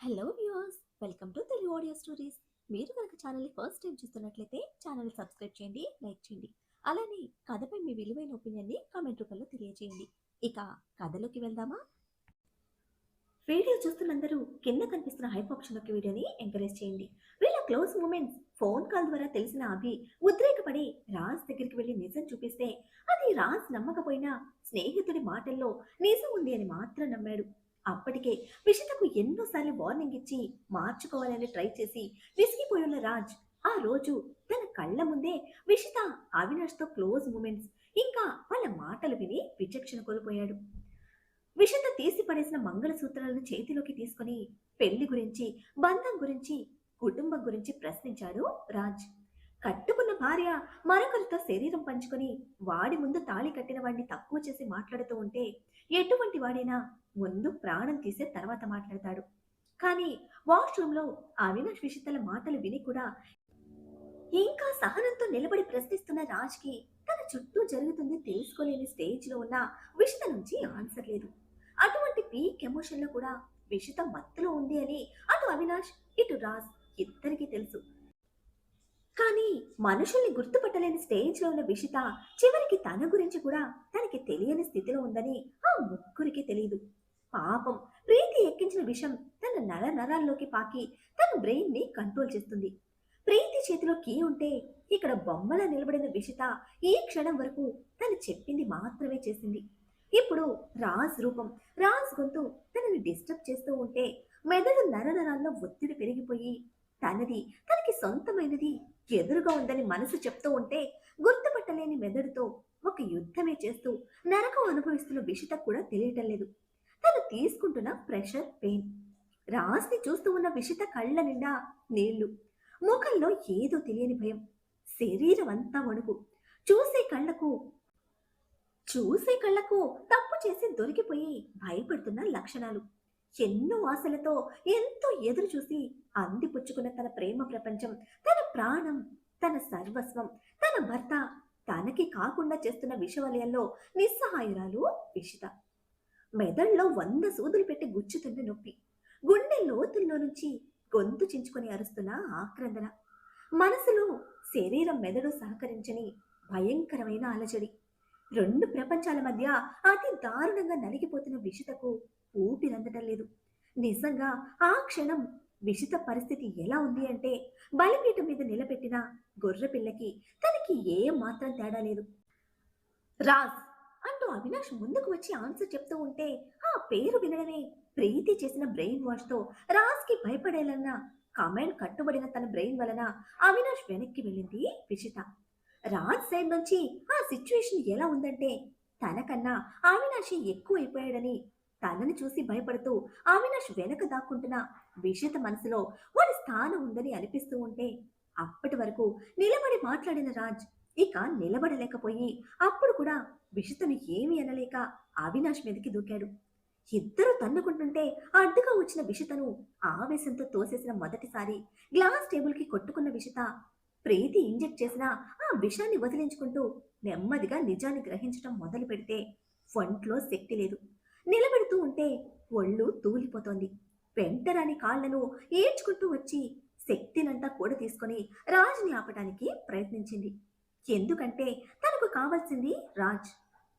Hello viewers, welcome to Telugu audio stories. మీరు కనుక ఛానల్ని ఫస్ట్ టైం చూస్తున్నట్లయితే ఛానల్ని సబ్స్క్రైబ్ చేయండి, లైక్ చేయండి. అలానే కథపై మీ విలువైన ఒపీనియన్ని కామెంట్ రూపంలో తెలియజేయండి. ఇక కథలోకి వెళ్దామా? వీడియో చూస్తున్నందరూ కింద కనిపిస్తున్న హైప్ ఆప్షన్లోకి వీడియోని ఎంకరేజ్ చేయండి. వీళ్ళ క్లోజ్ మూమెంట్స్ ఫోన్ కాల్ ద్వారా తెలిసిన అభి ఉద్రేకపడి రాజ్ దగ్గరికి వెళ్లి నిజం చూపిస్తే అది రాజ్ నమ్మకపోయినా స్నేహితుడి మాటల్లో నిజం ఉంది అని మాత్రం నమ్మాడు. అప్పటికే విషితకు ఎన్నోసార్లు వార్నింగ్ ఇచ్చి మార్చుకోవాలని ట్రై చేసి విసిగిపోయున్న రాజ్ ఆ రోజు తన కళ్ళ ముందే విషిత అవినాష్తో క్లోజ్ మూమెంట్స్ ఇంకా వాళ్ళ మాటలు విని విచక్షణ కోల్పోయాడు. విషిత తీసి పడేసిన మంగళసూత్రాలను చేతిలోకి తీసుకుని పెళ్లి గురించి, బంధం గురించి, కుటుంబం గురించి ప్రశ్నించాడు రాజ్. కట్టుకున్న భార్య మరొకరితో శరీరం పంచుకొని వాడి ముందు తాళి కట్టిన వాడిని తక్కువ చేసి మాట్లాడుతూ ఉంటే ఎటువంటి వాడైనా ముందు ప్రాణం తీసే తర్వాత మాట్లాడతాడు. కానీ వాష్రూంలో అవినాష్ విషితల మాటలు విని కూడా ఇంకా సహనంతో నిలబడి ప్రశ్నిస్తున్న రాజ్కి తన చుట్టూ జరుగుతుంది తెలుసుకోలేని స్టేజ్లో ఉన్న విషిత నుంచి ఆన్సర్ లేదు. అటువంటి పీక్ ఎమోషన్లో కూడా విషిత మత్తులో ఉంది అని అటు అవినాష్ ఇటు రాజ్ ఇద్దరికీ తెలుసు. కానీ మనుషుల్ని గుర్తుపట్టలేని స్టేజ్లో ఉన్న విషిత చివరికి తన గురించి కూడా తనకి తెలియని స్థితిలో ఉందని ఆ ముగ్గురికి తెలియదు. పాపం ప్రీతి ఎక్కించిన విషం తన నర నరాల్లోకి పాకి తన బ్రెయిన్ ని కంట్రోల్ చేస్తుంది. ప్రీతి చేతిలో కీ ఉంటే ఇక్కడ బొమ్మలా నిలబడిన విషిత ఈ క్షణం వరకు తను చెప్పింది మాత్రమే చేసింది. ఇప్పుడు రాజ్ రూపం, రాజ్ గొంతు తనని డిస్టర్బ్ చేస్తూ ఉంటే మెదడు నరనరాల్లో ఒత్తిడి పెరిగిపోయి తనకి సొంతమైనది ఎదురుగా ఉందని మనసు చెప్తూ ఉంటే గుర్తుపట్టలేని మెదడుతో ఒక యుద్ధమే చేస్తూ నరకం అనుభవిస్తున్న విషిత కూడా తెలియటం లేదు. తను తీసుకుంటున్న ప్రెషర్, పెయిన్. రాజ్ని చూస్తూ ఉన్న విషిత కళ్ళ నిండా నీళ్లు, ముఖంలో ఏదో తెలియని భయం, శరీరం అంతా వణుకు. చూసే కళ్ళకు చూసే కళ్ళకు తప్పు చేసి దొరికిపోయి భయపడుతున్న లక్షణాలు. ఎన్నో ఆశలతో ఎంతో ఎదురు చూసి అందిపుచ్చుకున్న తన ప్రేమ ప్రపంచం, తన ప్రాణం, తన సర్వస్వం, తన భర్త తనకి కాకుండా చేస్తున్న విషవలయంలో నిస్సహాయురాలు విషిత. మెదడులో 100 సూదులు పెట్టి గుచ్చుతున్న నొప్పి, గుండె లోతుల్లో నుంచి గొంతు చించుకొని అరుస్తున్న ఆక్రందన, మనసులో శరీరం మెదడు సహకరించని భయంకరమైన అలజడి. 2 ప్రపంచాల మధ్య అతి దారుణంగా నలిగిపోతున్న విషితకు ఊపిరందటం లేదు. నిజంగా ఆ క్షణం విషిత పరిస్థితి ఎలా ఉంది అంటే బలిపీఠం మీద నిలబెట్టిన గొర్రెపిల్లకి తనకి ఏ మాత్రం తేడా లేదు. రాజ్ అంటూ అవినాష్ ముందుకు వచ్చి ఆన్సర్ చెప్తూ ఉంటే ఆ పేరు వినడమే ప్రీతి చేసిన బ్రెయిన్ వాష్ తో రాజ్కి భయపడేలన్న కమాండ్ కట్టుబడిన తన బ్రెయిన్ వలన అవినాష్ వెనక్కి వెళ్ళింది విషిత. రాజ్ సైడ్ నుంచి ఆ సిచ్యువేషన్ ఎలా ఉందంటే తనకన్నా అవినాష్ ఎక్కువైపోయాడని తనని చూసి భయపడుతూ అవినాష్ వెనక దాక్కుంటున్న విషిత మనసులో వాడి స్థానం ఉందని అనిపిస్తూ ఉంటే అప్పటి వరకు నిలబడి మాట్లాడిన రాజ్ ఇక నిలబడలేకపోయి అప్పుడు కూడా విషితను ఏమీ అనలేక అవినాష్ మీదకి దూకాడు. ఇద్దరు తన్నుకుంటుంటే అడ్డుగా వచ్చిన విషితను ఆవేశంతో తోసేసిన మొదటిసారి గ్లాస్ టేబుల్ కి కొట్టుకున్న విషిత ప్రీతి ఇంజెక్ట్ చేసిన ఆ విషాన్ని వదిలించుకుంటూ నెమ్మదిగా నిజాన్ని గ్రహించడం మొదలు పెడితే ఒంట్లో శక్తి లేదు. నిలబెడుతూ ఉంటే ఒళ్ళు తూలిపోతోంది. వెంటరాని కాళ్లను ఏడ్చుకుంటూ వచ్చి శక్తినంతా కూడా తీసుకొని రాజ్ని ఆపటానికి ప్రయత్నించింది. ఎందుకంటే తనకు కావాల్సింది రాజ్,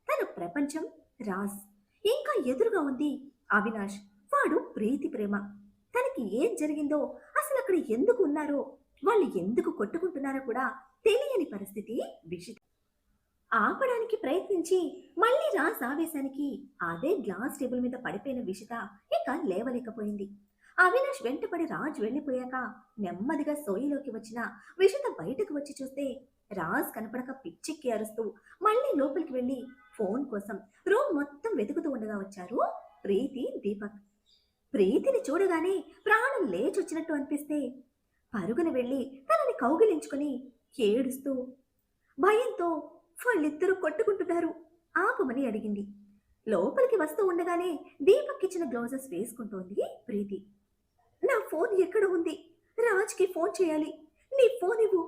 తన ప్రపంచం రాజ్. ఇంకా ఎదురుగా ఉంది అవినాష్, వాడు ప్రీతి ప్రేమ. తనకి ఏం జరిగిందో, అసలు అక్కడ ఎందుకు ఉన్నారో, వాళ్ళు ఎందుకు కొట్టుకుంటున్నారో కూడా తెలియని పరిస్థితి విషిత. ఆపడానికి ప్రయత్నించి మళ్ళీ రాజ్ ఆవేశానికి అదే గ్లాస్ టేబుల్ మీద పడిపోయిన విషిత ఇక లేవలేకపోయింది. అవినాష్ వెంటపడి రాజ్ వెళ్లిపోయాక నెమ్మదిగా సోయిలోకి వచ్చిన విషిత బయటకు వచ్చి చూస్తే రాజ్ కనపడక పిచ్చెక్కి అరుస్తూ మళ్ళీ లోపలికి వెళ్లి ఫోన్ కోసం రూమ్ మొత్తం వెతుకుతూ ఉండగా వచ్చారు ప్రీతి, దీపక్. ప్రీతిని చూడగానే ప్రాణం లేచొచ్చినట్టు అనిపిస్తే పరుగున వెళ్లి తనని కౌగిలించుకుని ఏడుస్తూ భయంతో వాళ్ళిద్దరూ కొట్టుకుంటున్నారు ఆపమని అడిగింది. లోపలికి వస్తూ ఉండగానే దీపక్ ఇచ్చిన గ్లౌజెస్ వేసుకుంటోంది ప్రీతి. నా ఫోన్ ఎక్కడ ఉంది? రాజ్కి ఫోన్ చేయాలి. నీ ఫోన్ ఇవ్వు.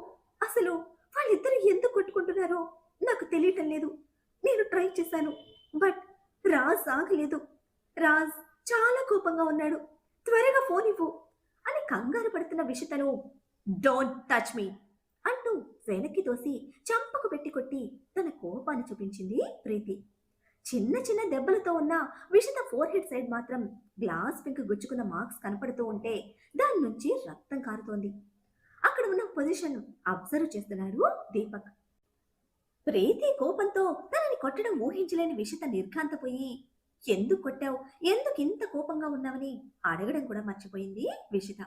అసలు వాళ్ళిద్దరూ ఎందుకు కొట్టుకుంటున్నారో నాకు తెలియటం లేదు. నేను ట్రై చేశాను, బట్ రాజ్ ఆగలేదు. రాజ్ చాలా కోపంగా ఉన్నాడు. త్వరగా ఫోన్ ఇవ్వు అని కంగారు పడుతున్న విషితను డోంట్ టచ్ మీ అంటూ వెనక్కి తోసి చంపకు పెట్టి కొట్టి తన కోపాన్ని చూపించింది ప్రీతి. చిన్న చిన్న దెబ్బలతో ఉన్న విషిత ఫోర్ హెడ్ సైడ్ మాత్రం గ్లాస్ పింక్ గుచ్చుకున్న మార్క్స్ కనపడుతూ ఉంటే దాని నుంచి రక్తం కారుతోంది. అక్కడ ఉన్న పొజిషన్ అబ్జర్వ్ చేస్తున్నాడు దీపక్. ప్రీతి కోపంతో తనని కొట్టడం ఊహించలేని విషిత నిర్ఘాంతపోయి ఎందుకు కొట్టావు, ఎందుకు ఇంత కోపంగా ఉన్నావని అడగడం కూడా మర్చిపోయింది విషిత.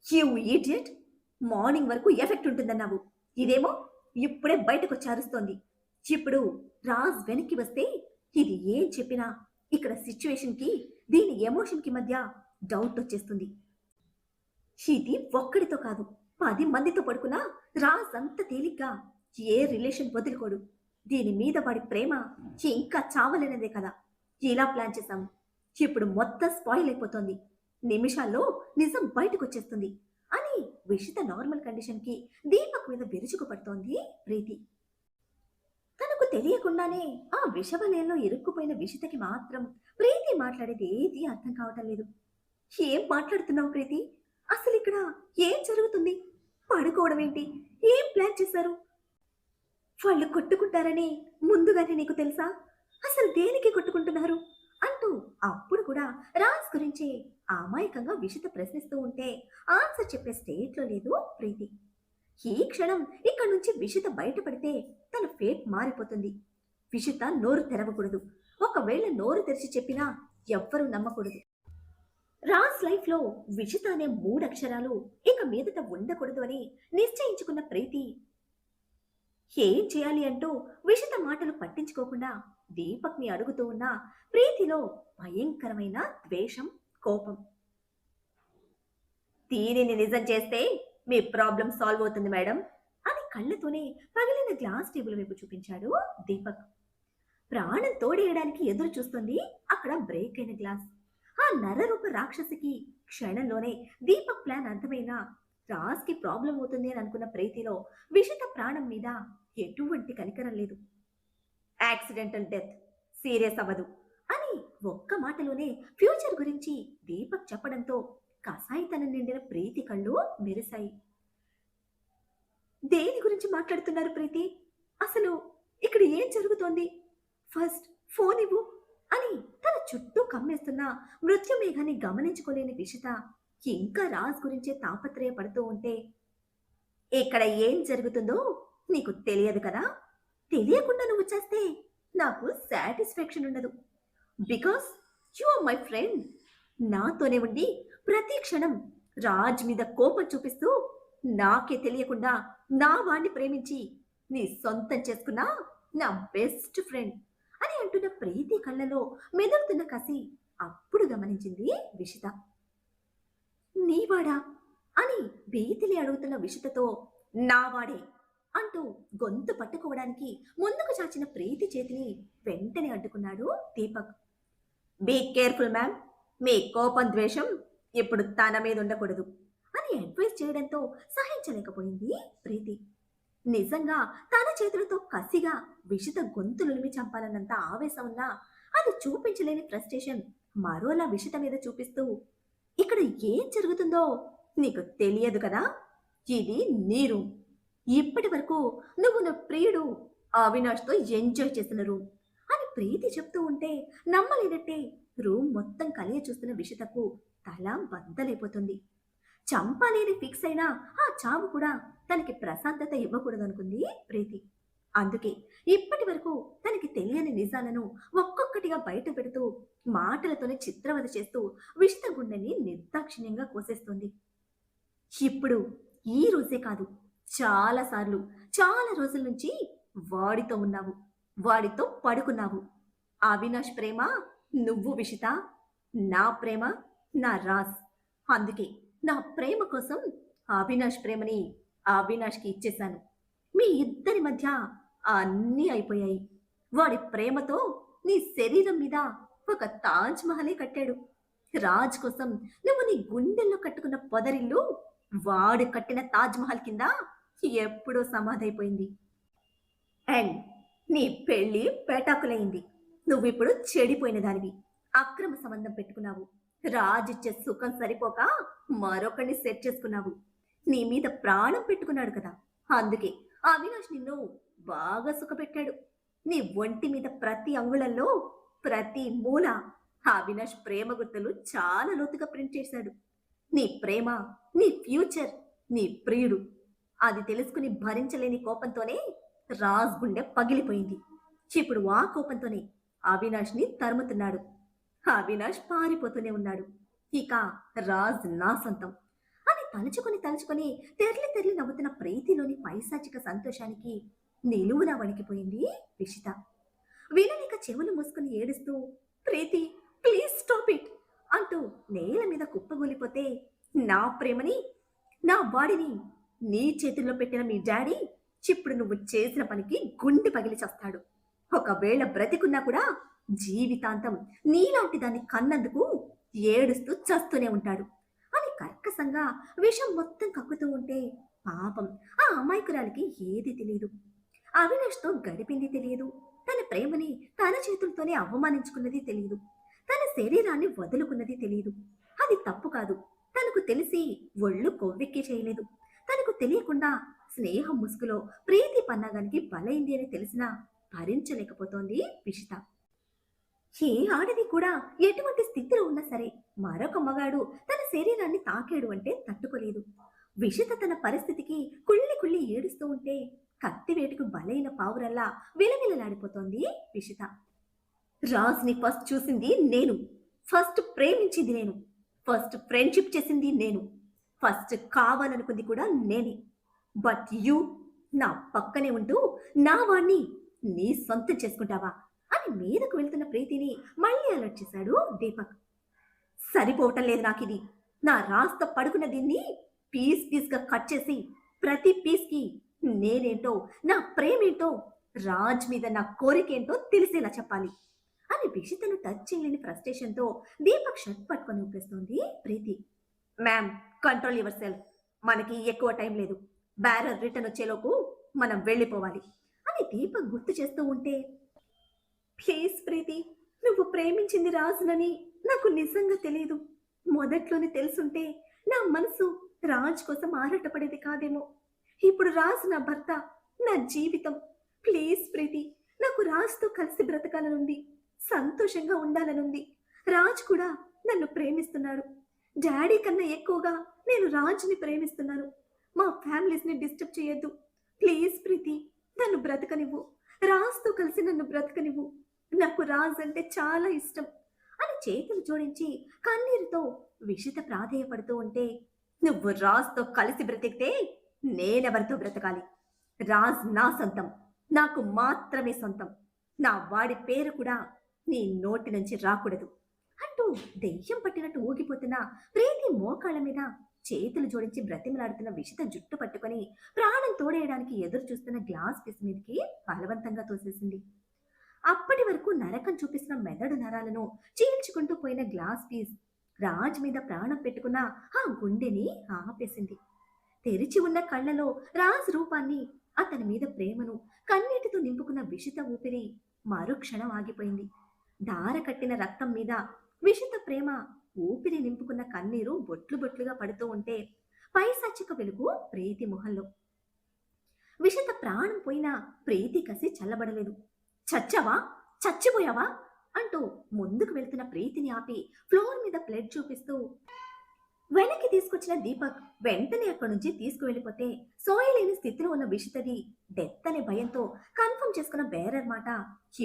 యూ ఈడియట్, మార్నింగ్ వరకు ఎఫెక్ట్ ఉంటుందన్నావు, ఇదేమో ఇప్పుడే బయటకు అరుస్తోంది. ఇప్పుడు రాజ్ వెనక్కి వస్తే ఇది ఏం చెప్పినా ఇక్కడ సిచ్యువేషన్కి దీని ఎమోషన్కి మధ్య డౌట్ వచ్చేస్తుంది. ఇది ఒక్కడితో కాదు 10 మందితో పడుకున్నా రాజ్ అంత తేలిగ్గా ఏ రిలేషన్ వదులుకోడు. దీని మీద వాడి ప్రేమ ఇంకా చావలేనదే కదా ఇలా ప్లాన్ చేశాము. ఇప్పుడు మొత్తం స్పాయిల్ అయిపోతుంది, నిమిషాల్లో నిజం బయటకు వచ్చేస్తుంది అని విషిత నార్మల్ కండిషన్కి దీపక్ మీద విరుచుకు పడుతోంది ప్రీతి. తనకు తెలియకుండానే ఆ విషవలయంలో ఇరుక్కుపోయిన విషితకి మాత్రం ప్రీతి మాట్లాడేది ఏది అర్థం కావటం లేదు. ఏం మాట్లాడుతున్నావు ప్రీతి, అసలు ఇక్కడ ఏం జరుగుతుంది, పడుకోవడం ఏంటి, ఏం ప్లాన్ చేశారు, వాళ్ళు కొట్టుకుంటారని ముందుగానే నీకు తెలుసా, అసలు దేనికి కొట్టుకుంటున్నారు అంటూ అప్పుడు కూడా రాజ్ గురించి అమాయకంగా విషిత ప్రశ్నిస్తూ ఉంటే ఆన్సర్ చెప్పే స్టేట్లో లేదు ప్రీతి. ఈ క్షణం ఇక్కడి నుంచి విషిత బయటపడితే తన ఫేట్ మారిపోతుంది. విషిత నోరు తెరవకూడదు, ఒకవేళ నోరు తెరిచి చెప్పినా ఎవ్వరూ నమ్మకూడదు. రాజ్ లైఫ్ లో విషిత అనే 3 అక్షరాలు ఇక మీదట ఉండకూడదు అని నిశ్చయించుకున్న ప్రీతి ఏం చేయాలి అంటూ విషిత మాటలు పట్టించుకోకుండా దీపక్ ని అడుగుతూ ఉన్న ప్రీతిలో భయంకరమైన ద్వేషం, కోపం. దీనిని నిజం చేస్తే మీ ప్రాబ్లం సాల్వ్ అవుతుంది మేడం అని కళ్ళతోనే పగిలిన గ్లాస్ టేబుల్ వైపు చూపించాడు దీపక్. ప్రాణం తోడేయడానికి ఎదురు చూస్తుంది అక్కడ బ్రేక్ అయిన గ్లాస్. ఆ నరరూప రాక్షసికి క్షణంలోనే దీపక్ ప్లాన్ అర్థమైనా రాజ్కి ప్రాబ్లం అవుతుంది అని అనుకున్న ప్రీతిలో విషిత ప్రాణం మీద ఎటువంటి కనికరం లేదు. యాక్సిడెంటల్ డెత్, సీరియస్ అవ్వదు అని ఒక్క మాటలోనే ఫ్యూచర్ గురించి దీపక్ చెప్పడంతో కసాయితనం నిండిన ప్రీతి కళ్ళు మెరిశాయి. దేని గురించి మాట్లాడుతున్నారు ప్రీతి, అసలు ఇక్కడ ఏం జరుగుతోంది, ఫస్ట్ ఫోన్ ఇవ్వు అని తన చుట్టూ కమ్మేస్తున్న మృత్యుమేఘాన్ని గమనించుకోలేని విషిత ఇంకా రాజ్ గురించే తాపత్రయపడుతూ ఉంటే ఇక్కడ ఏం జరుగుతుందో నీకు తెలియదు కదా, తెలియకుండా నువ్వు చేస్తే నాకు సాటిస్ఫాక్షన్ ఉండదు. Because you are my friend, నాతోనే ఉండి ప్రతి క్షణం రాజ్ మీద కోపం చూపిస్తూ నాకే తెలియకుండా నా వాణ్ణి ప్రేమించి నీ సొంతం చేసుకున్నా నా బెస్ట్ ఫ్రెండ్ అని అంటున్న ప్రీతి కళ్ళలో మెదులుతున్న కసి అప్పుడు గమనించింది విషిత. నీవాడా అని భీతిలి అడుగుతున్న విషితతో నావాడే అంటూ గొంతు పట్టుకోవడానికి ముందుకు చాచిన ప్రీతి చేతిని వెంటనే అడ్డుకున్నాడు దీపక్. బీ కేర్ఫుల్ మ్యామ్, మీ కోపం ద్వేషం ఇప్పుడు తన మీద ఉండకూడదు అని అడ్వైస్ చేయడంతో సహించలేకపోయింది ప్రీతి. నిజంగా తన చేతులతో కసిగా విషిత గొంతు నులిమి చంపాలన్నంత ఆవేశం ఉన్నా అది చూపించలేని ఫ్రస్ట్రేషన్ మరోలా విషిత మీద చూపిస్తూ ఇక్కడ ఏం జరుగుతుందో నీకు తెలియదు కదా, ఇది నీ రూమ్, ఇప్పటి వరకు నువ్వు నా ప్రియుడు అవినాష్తో ఎంజాయ్ చేసిన రూమ్ అని ప్రీతి చెప్తూ ఉంటే నమ్మలేనట్టే రూమ్ మొత్తం కలియ చూస్తున్న విషితకు తల బద్దలైపోతుంది. చంపనేది ఫిక్స్ అయినా ఆ చావు కూడా తనకి ప్రశాంతత ఇవ్వకూడదనుకుంది ప్రీతి. అందుకే ఇప్పటి వరకు తనకి తెలియని నిజాలను ఒక్కొక్కటిగా బయట పెడుతూ మాటలతోనే చిత్రవద చేస్తూ విషిత గుండెని నిర్దాక్షిణ్యంగా కోసేస్తుంది. ఇప్పుడు ఈ రోజే కాదు, చాలాసార్లు చాలా రోజుల నుంచి వాడితో ఉన్నావు, వాడితో పడుకున్నావు. అవినాష్ ప్రేమ నువ్వు విషిత, నా ప్రేమ నా రాజ్. అందుకే నా ప్రేమ కోసం అవినాష్ ప్రేమని అవినాష్కి ఇచ్చేశాను. మీ ఇద్దరి మధ్య అన్నీ అయిపోయాయి. వాడి ప్రేమతో నీ శరీరం మీద ఒక తాజ్ మహలే కట్టాడు. రాజ్ కోసం నువ్వు నీ గుండెల్లో కట్టుకున్న పొదరిల్లు వాడు కట్టిన తాజ్ మహల్ కింద ఎప్పుడో సమాధైపోయింది. అండ్ నీ పెళ్లి పేటాకులైంది. నువ్విప్పుడు చెడిపోయిన దానివి, అక్రమ సంబంధం పెట్టుకున్నావు. రాజిచ్చే సుఖం సరిపోక మరొకరిని సెట్ చేసుకున్నావు. నీ మీద ప్రాణం పెట్టుకున్నాడు కదా! అందుకే అవినాష్ నిన్ను బాగా సుఖపెట్టాడు. నీ ఒంటి మీద ప్రతి అంగుళంలో, ప్రతి మూల అవినాష్ ప్రేమ గుర్తులు చాలా లోతుగా ప్రింట్ చేశాడు. నీ ప్రేమ, నీ ఫ్యూచర్, నీ ప్రియుడు అది తెలుసుకుని భరించలేని కోపంతోనే రాజ్ గుండె పగిలిపోయింది. ఇప్పుడు ఆ కోపంతోనే అవినాష్‌ని తరుముతున్నాడు. అవినాష్ పారిపోతూనే ఉన్నాడు. ఇక రాజ్ నా సొంతం అని తలుచుకొని తెర్లి తెర్లి నవ్వుతున్న ప్రీతిలోని పైశాచిక సంతోషానికి నిలువునా వణికిపోయింది విషిత. వినలేక చెవులు మూసుకుని ఏడుస్తూ ప్రీతి ప్లీజ్ స్టాప్ ఇట్ అంటూ నేల మీద కుప్పగూలిపోతే నా ప్రేమని, నా బాడీని నీ చేతుల్లో పెట్టిన మీ డాడీ ఇప్పుడు నువ్వు చేసిన పనికి గుండె పగిలి చస్తాడు. ఒకవేళ బ్రతికున్నా కూడా జీవితాంతం నీలాంటి దాన్ని కన్నందుకు ఏడుస్తూ చస్తూనే ఉంటాడు అని కర్కశంగా విషం మొత్తం కక్కుతూ ఉంటే పాపం ఆ అమాయకురాలికి ఏది తెలియదు. అవినాష్తో గడిపింది తెలియదు. తన ప్రేమని తన చేతులతోనే అవమానించుకున్నది తెలియదు. తన శరీరాన్ని వదులుకున్నది తెలియదు. అది తప్పు కాదు. తనకు తెలిసి ఒళ్ళు కొవ్వెక్కి చేయలేదు. తనకు తెలియకుండా స్నేహం ముసుగులో ప్రీతి పన్నాగానికి బలైంది అని తెలిసినా భరించలేకపోతోంది విషిత. ఏ ఆడది కూడా ఎటువంటి స్థితిలో ఉన్నా సరే మరొక మగాడు తన శరీరాన్ని తాకాడు అంటే తట్టుకోలేదు. విషిత తన పరిస్థితికి కుళ్ళి కుళ్ళి ఏడుస్తూ ఉంటే కత్తివేటుకు బలైన పావురల్లా విలవిలలాడిపోతోంది విషిత. రాజ్ని ఫస్ట్ చూసింది నేను, ఫస్ట్ ప్రేమించింది నేను, ఫస్ట్ ఫ్రెండ్షిప్ చేసింది నేను, ఫస్ట్ కావాలనుకుంది కూడా నేనే. బట్ యూ నా పక్కనే ఉంటూ నా వాణ్ణి నీ సొంతం చేసుకుంటావా అని మీదకు వెళ్తున్న ప్రీతిని మళ్ళీ అలర్ట్ చేశాడు దీపక్. సరిపోవటం లేదు నాకిది. నా రాస్తో పడుకున్న దీన్ని పీస్ పీస్గా కట్ చేసి ప్రతి పీస్కి నేనేంటో, నా ప్రేమేంటో, రాజ్ మీద నా కోరికేంటో తెలిసేలా చెప్పాలి అని విషితను టచ్ చేయలేని ఫ్రస్ట్రేషన్తో దీపక్ షర్ట్ పట్టుకొని ఊపేస్తోంది Preethi. Ma'am, control yourself. మనకి ఎక్కువ టైం లేదు. బ్యారర్ రిటర్న్ వచ్చేలోపు మనం వెళ్ళిపోవాలి అని దీపక్ గుర్తు చేస్తూ ఉంటే ప్లీజ్ ప్రీతి, నువ్వు ప్రేమించింది రాజునని నాకు నిజంగా తెలియదు. మొదట్లోనే తెలుసుంటే నా మనసు రాజ్ కోసం ఆరాటపడేది కాదేమో. ఇప్పుడు రాజ్ నా భర్త, నా జీవితం. ప్లీజ్ ప్రీతి, నాకు రాజ్తో కలిసి బ్రతకాలనుంది, సంతోషంగా ఉండాలనుంది. రాజ్ కూడా నన్ను ప్రేమిస్తున్నాడు. డాడీ కన్నా ఎక్కువగా నేను రాజ్ని ప్రేమిస్తున్నాను. మా ఫ్యామిలీస్ని డిస్టర్బ్ చేయొద్దు. ప్లీజ్ ప్రీతి, నన్ను బ్రతకనివ్వు. రాజ్తో కలిసి నన్ను బ్రతకనివ్వు. నాకు రాజ్ అంటే చాలా ఇష్టం అని చేతులు జోడించి కన్నీరుతో విషిత ప్రాధేయపడుతూ ఉంటే నువ్వు రాజ్తో కలిసి బ్రతికితే నేనెవరితో బ్రతకాలి? రాజ్ నా సొంతం, నాకు మాత్రమే సొంతం. నా వాడి పేరు కూడా నీ నోటి నుంచి రాకూడదు అంటూ దెయ్యం పట్టినట్టు ఊగిపోతున్న ప్రీతి మోకాళ్ళ మీద చేతులు జోడించి బ్రతిమలాడుతున్న విషిత జుట్టు పట్టుకొని ప్రాణం తోడేయడానికి ఎదురు చూస్తున్న గ్లాస్ పీస్ మీదకి బలవంతంగా తోసేసింది. అప్పటి వరకు నరకం చూపిస్తున్న మెదడు నరాలను చీల్చుకుంటూ పోయిన గ్లాస్ పీస్ రాజ్ మీద ప్రాణం పెట్టుకున్న ఆ గుండెని ఆపేసింది. తెరిచి ఉన్న కళ్ళలో రాజ్ రూపాన్ని, అతని మీద ప్రేమను కన్నీటితో నింపుకున్న విషిత ఊపిరి మరుక్షణం ఆగిపోయింది. దార కట్టిన రక్తం మీద విషిత ప్రేమ ఊపిరి నింపుకున్న కన్నీరు బొట్లు బొట్లుగా పడుతూ ఉంటే పైశాచిక వెలుగు ప్రీతి మొహంలో. విషిత ప్రాణం పోయినా ప్రీతి కసి చల్లబడలేదు. చచ్చావా, చచ్చిపోయావా అంటూ ముందుకు వెళ్తున్న ప్రీతిని ఆపి ఫ్లోర్ మీద ప్లేట్ చూపిస్తూ వెనక్కి తీసుకొచ్చిన దీపక్ వెంటనే అక్కడి నుంచి తీసుకువెళ్ళిపోతే సోయలేని స్థితిలో ఉన్న విషితది డెత్ అనే భయంతో కన్ఫర్మ్ చేసుకున్న బేరర్ మాట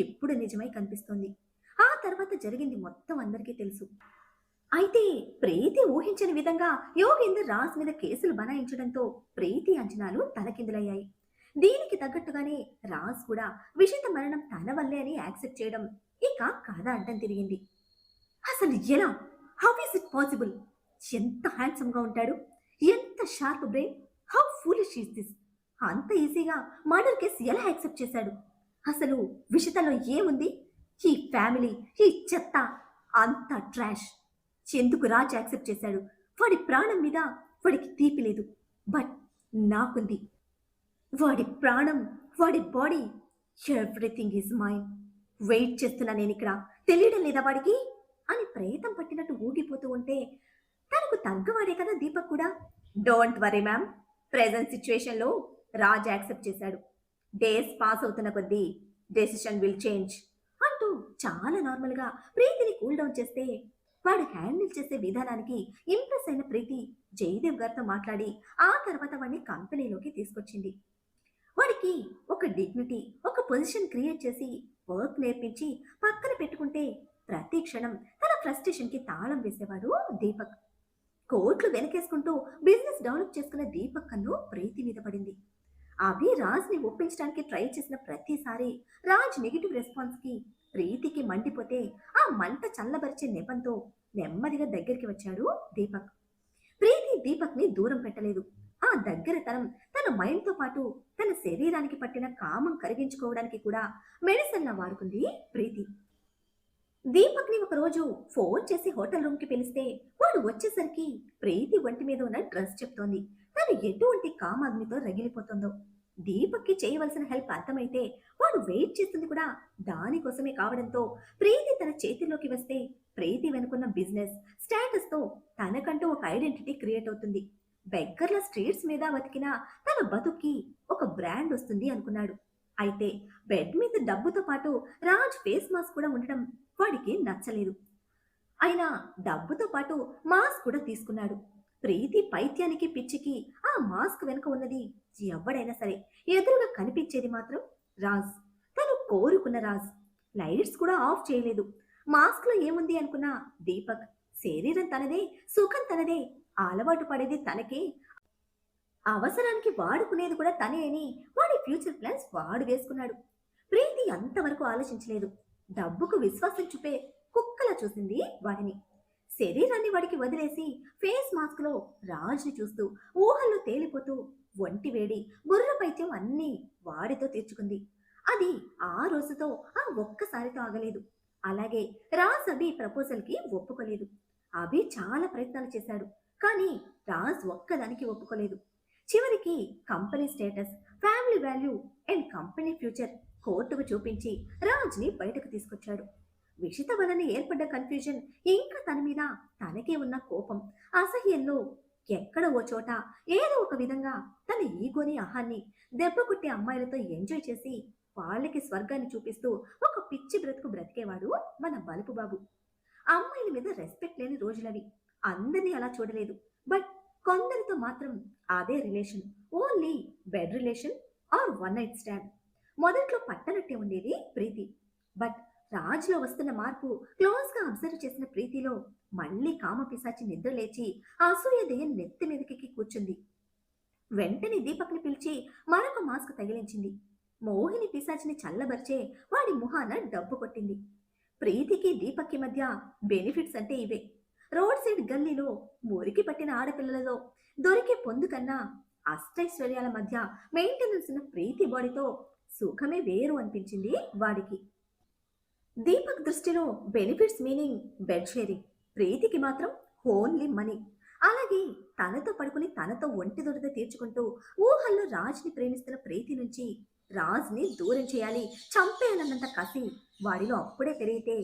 ఎప్పుడు నిజమై కనిపిస్తోంది. ఆ తర్వాత జరిగింది మొత్తం అందరికీ తెలుసు. అయితే ప్రీతి ఊహించని విధంగా యోగేందర్ రాజ్ మీద కేసులు బనాయించడంతో ప్రీతి అంచనాలు తలకిందులయ్యాయి. దీనికి తగ్గట్టుగానే రాజ్ కూడా విషిత మరణం తన వల్లే అని యాక్సెప్ట్ చేయడం ఇక కథ అడ్డం తిరిగింది. అసలు ఎలా? How is it possible? ఎంత హ్యాండ్సమ్గా ఉంటాడు, ఎంత sharp brain, how foolish is this? అంత ఈజీగా మర్డర్ కేసు ఎలా యాక్సెప్ట్ చేశాడు? అసలు విషితలో ఏముంది? ఈ ఫ్యామిలీ, ఈ చెత్త అంతా ట్రాష్. ఎందుకు రాజ్ యాక్సెప్ట్ చేశాడు? వాడి ప్రాణం మీద వాడికి తీపి లేదు, బట్ నాకుంది. వాడి ప్రాణం, వాడి body, everything is mine. Wait చేస్తున్నా నేను ఇక్కడ. తెలియడం లేదా వాడికి? అని ప్రేతం పట్టినట్టు ఊగిపోతూ ఉంటే తనకు తగ్గవాడే కదా దీపక్ కూడా. డోంట్ వరీ మ్యామ్, ప్రెజెంట్ సిచ్యువేషన్లో రాజ్ యాక్సెప్ట్ చేశాడు. డేస్ పాస్ అవుతున్న కొద్దీ డెసిషన్ విల్ చేంజ్ అంటూ చాలా నార్మల్గా ప్రీతిని కూల్ డౌన్ చేస్తే వాడు హ్యాండిల్ చేసే విధానానికి ఇంప్రెస్ అయిన ప్రీతి జయదేవ్ గారితో మాట్లాడి ఆ తర్వాత వాడిని కంపెనీలోకి తీసుకొచ్చింది. వాడికి ఒక డిగ్నిటీ, ఒక పొజిషన్ క్రియేట్ చేసి వర్క్ నేర్పించి పక్కన పెట్టుకుంటే ప్రతి క్షణం తన ఫ్రస్ట్రేషన్కి తాళం వేసేవాడు దీపక్. కోట్లు వెనకేసుకుంటూ బిజినెస్ డెవలప్ చేసుకున్న దీపక్ కన్ను ప్రీతి మీద పడింది. అభి రాజ్ని ఒప్పించడానికి ట్రై చేసిన ప్రతిసారి రాజ్ నెగిటివ్ రెస్పాన్స్కి ప్రీతికి మండిపోతే ఆ మంట చల్లబరిచే నెపంతో నెమ్మదిగా దగ్గరికి వచ్చాడు దీపక్. ప్రీతి దీపక్ని దూరం పెట్టలేదు. ఆ దగ్గరతనం తన మైండ్తో పాటు తన శరీరానికి పట్టిన కామం కరిగించుకోవడానికి కూడా మెడిసిన్లా వాడుకుంది ప్రీతి. దీపక్ని ఒకరోజు ఫోన్ చేసి హోటల్ రూమ్కి పిలిస్తే వాడు వచ్చేసరికి ప్రీతి ఒంటి మీద ఉన్న డ్రెస్ చెప్తోంది తను ఎటువంటి కామాగ్నితో రగిలిపోతుందో. దీపక్కి చేయవలసిన హెల్ప్ అర్థమైతే వాడు వెయిట్ చేస్తుంది కూడా దానికోసమే కావడంతో ప్రీతి తన చేతిలోకి వస్తే ప్రీతి వెనుకున్న బిజినెస్ స్టేటస్తో తనకంటూ ఒక ఐడెంటిటీ క్రియేట్ అవుతుంది. బెగ్గర్ల స్ట్రీట్స్ మీద బతికిన తన బతుక్కి ఒక బ్రాండ్ వస్తుంది అనుకున్నాడు. అయితే బెడ్ మీద డబ్బుతో పాటు రాజ్ ఫేస్ మాస్క్ కూడా ఉండడం వాడికి నచ్చలేదు. అయినా డబ్బుతో పాటు మాస్క్ కూడా తీసుకున్నాడు. ప్రీతి పైత్యానికి పిచ్చికి ఆ మాస్క్ వెనుక ఉన్నది ఎవడైనా సరే ఎదురుగా కనిపించేది మాత్రం రాజ్. తను కోరుకున్న రాజ్. లైట్స్ కూడా ఆఫ్ చేయలేదు. మాస్క్ లో ఏముంది అనుకున్న దీపక్. శరీరం తనదే, సుఖం తనదే, అలవాటు పడేది తనకే, అవసరానికి వాడుకునేది కూడా తనే అని వాడి ఫ్యూచర్ ప్లాన్స్ వాడు వేసుకున్నాడు. ప్రీతి అంతవరకు ఆలోచించలేదు. డబ్బుకు విశ్వాసం చూపే కుక్కలా చూసింది వాడిని. శరీరాన్ని వాడికి వదిలేసి ఫేస్ మాస్క్ లో రాజ్ని చూస్తూ ఊహల్లో తేలిపోతూ ఒంటి వేడి, బుర్ర పైత్యం అన్నీ వాడితో తీర్చుకుంది. అది ఆ రోజుతో ఆ ఒక్కసారితో ఆగలేదు. అలాగే రాజ్ అభి ప్రపోజల్కి ఒప్పుకోలేదు. అభి చాలా ప్రయత్నాలు చేశాడు, కానీ రాజ్ ఒక్కదానికి ఒప్పుకోలేదు. చివరికి company status, family value and company future కోర్టుకు చూపించి రాజ్ని బయటకు తీసుకొచ్చాడు. విషిత వలన ఏర్పడ్డ కన్ఫ్యూజన్ ఇంకా తన మీద తనకే ఉన్న కోపం, అసహ్యంలో ఎక్కడ ఓ చోట ఏదో ఒక విధంగా తన ఈగోని, అహాన్ని దెబ్బ కొట్టే అమ్మాయిలతో ఎంజాయ్ చేసి వాళ్ళకి స్వర్గాన్ని చూపిస్తూ ఒక పిచ్చి బ్రతుకు బ్రతికేవాడు మన బలుపు బాబు. అమ్మాయిల మీద రెస్పెక్ట్ లేని రోజులవి. అందరినీ అలా చూడలేదు, బట్ కొందరితో మాత్రం అదే relation. Only bed relation or one night stand. మొదట్లో పట్టనట్టే ఉండేది ప్రీతి, బట్ రాజ్లో వస్తున్న మార్పు క్లోజ్గా అబ్జర్వ్ చేసిన ప్రీతిలో మళ్ళీ కామపిశాచి నిద్ర లేచి అసూయ దెయ్యం నెత్తి మీదకి కూర్చుంది. వెంటనే దీపక్ని పిలిచి మరొక మాస్క్ తగిలించింది. మోహిని పిశాచిని చల్లబరిచే వాడి ముఖాన డబ్బు కొట్టింది. ప్రీతికి దీపక్కి మధ్య బెనిఫిట్స్ అంటే ఇవే. రోడ్ సైడ్ గల్లీలో మురికి పట్టిన ఆడపిల్లలతో దొరికే పొందు కన్నా అష్టైశ్వర్యాల మధ్య మెయింటెనెన్స్ ఉన్న ప్రీతి బాడీతో సుఖమే వేరు అనిపించింది వాడికి. దీపక్ దృష్టిలో బెనిఫిట్స్ మీనింగ్ బెడ్ షేరింగ్, ప్రీతికి మాత్రం ఓన్లీ మనీ. అలాగే తనతో పడుకుని తనతో ఒంటి దొరద తీర్చుకుంటూ ఊహల్లో రాజ్ని ప్రేమిస్తున్న ప్రీతి నుంచి రాజ్ని దూరం చేయాలి, చంపేయాలన్నంత కసి వాడిలో అప్పుడే పెరిగితే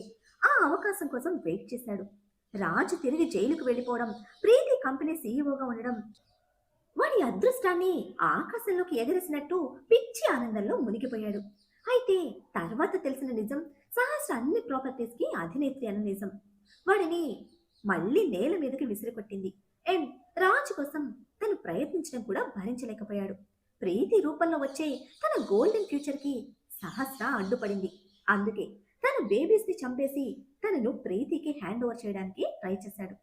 ఆ అవకాశం కోసం వెయిట్ చేశాడు. రాజు తిరిగి జైలుకు వెళ్ళిపోవడం, ప్రీతి కంపెనీ సీఈఓగా ఉండడం వాడి అదృష్టాన్ని ఆకాశంలోకి ఎగరేసినట్టు పిచ్చి ఆనందంలో మునిగిపోయాడు. అయితే తర్వాత తెలిసిన నిజం, సహస్ర అన్ని ప్రాపర్టీస్కి అధినేత్రి అన్న నిజం వాడిని మళ్ళీ నేల మీదకి విసిరికొట్టింది. అండ్ రాజు కోసం తను ప్రయత్నించడం కూడా భరించలేకపోయాడు. ప్రీతి రూపంలో వచ్చే తన గోల్డెన్ ఫ్యూచర్కి సహస్ర అడ్డుపడింది. అందుకే తన బేబీస్ని చంపేసి తనను ప్రీతికి హ్యాండ్ ఓవర్ చేయడానికి ట్రై చేశాడు.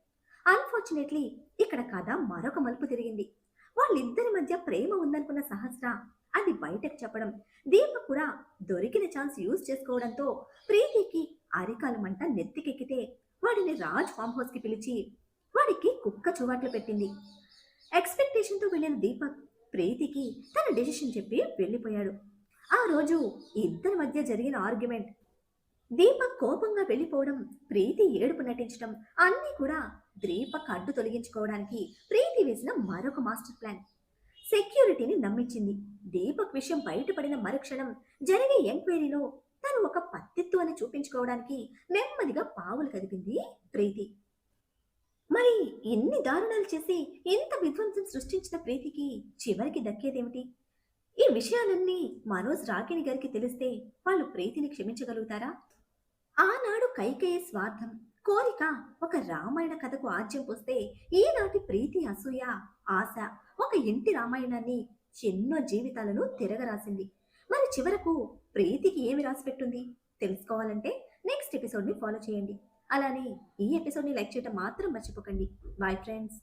అన్ఫార్చునేట్లీ ఇక్కడ కథ మరొక మలుపు తిరిగింది. వాళ్ళిద్దరి మధ్య ప్రేమ ఉందనుకున్న సహస్ర అది బయటకు చెప్పడం, దీపక్ కూడా దొరికిన ఛాన్స్ యూజ్ చేసుకోవడంతో ప్రీతికి అరికాలు మంట నెత్తికెక్కితే వాడిని రాజ్ ఫామ్ హౌస్ కి పిలిచి వాడికి కుక్క చువాట్లు పెట్టింది. ఎక్స్పెక్టేషన్తో వెళ్ళిన దీపక్ ప్రీతికి తన డెసిషన్ చెప్పి వెళ్ళిపోయాడు. ఆ రోజు ఇద్దరి మధ్య జరిగిన ఆర్గ్యుమెంట్, దీపక్ కోపంగా వెళ్ళిపోవడం, ప్రీతి ఏడుపు నటించడం అన్నీ కూడా దీపక్ అడ్డు తొలగించుకోవడానికి ప్రీతి వేసిన మరొక మాస్టర్ ప్లాన్. సెక్యూరిటీని నమ్మించింది. దీపక్ విషయం బయటపడిన మరుక్షణం జరిగే ఎంక్వైరీలో తను ఒక పత్తిత్తు అని చూపించుకోవడానికి నెమ్మదిగా పావులు కదిపింది ప్రీతి. మరి ఎన్ని దారుణాలు చేసి ఎంత విధ్వంసం సృష్టించిన ప్రీతికి చివరికి దక్కేదేమిటి? ఈ విషయాలన్నీ మనోజ్ రాగిణి గారికి తెలిస్తే వాళ్ళు ప్రీతిని క్షమించగలుగుతారా? ఆనాడు కైకేయి స్వార్థం, కోరిక ఒక రామాయణ కథకు ఆజ్యం పోస్తే ఈనాటి ప్రీతి అసూయ, ఆశ ఒక ఇంటి రామాయణాన్ని ఎన్నో జీవితాలను తిరగరాసింది. మరి చివరకు ప్రీతికి ఏమి రాసిపెట్టుంది తెలుసుకోవాలంటే నెక్స్ట్ ఎపిసోడ్ని ఫాలో చేయండి. అలానే ఈ ఎపిసోడ్ని లైక్ చేయడం మాత్రం మర్చిపోకండి. Boy friends.